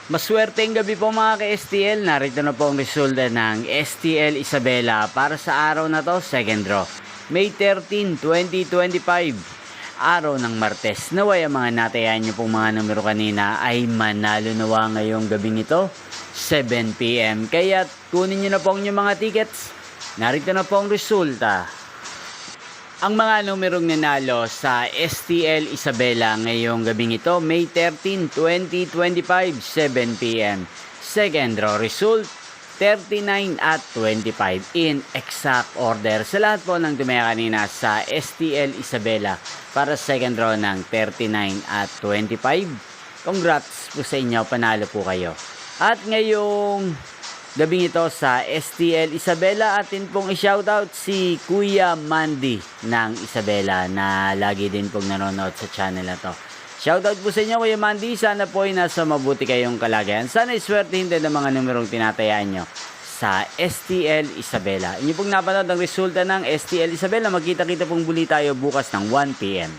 Maswerteng gabi po mga ka-STL. Narito na po ang resulta ng STL Isabela para sa araw na to, second draw. May 13, 2025. Araw ng Martes. Naway ang mga natayan nyo pong mga numero kanina ay manalo nawa ngayong gabing ito, 7 PM. Kaya kunin nyo na po ang inyong mga tickets. Narito na po ang resulta. Ang mga numerong nanalo sa STL Isabela ngayong gabing ito, May 13, 2025, 7 PM. Second draw result, 39 at 25 in exact order. Sa lahat po ng tumaya kanina sa STL Isabela para second draw ng 39 at 25. Congrats po sa inyo, panalo po kayo. At ngayong gabing ito sa STL Isabela, atin pong i-shoutout si Kuya Mandy ng Isabela na lagi din pong nanonood sa channel na to. Shoutout po sa inyo Kuya Mandy, sana po ay nasa mabuti kayong kalagayan. Sana iswertihin din ang mga numerong tinatayaan nyo sa STL Isabela. Inyo pong napanood ang resulta ng STL Isabela. Magkita-kita pong muli tayo bukas ng 1 PM.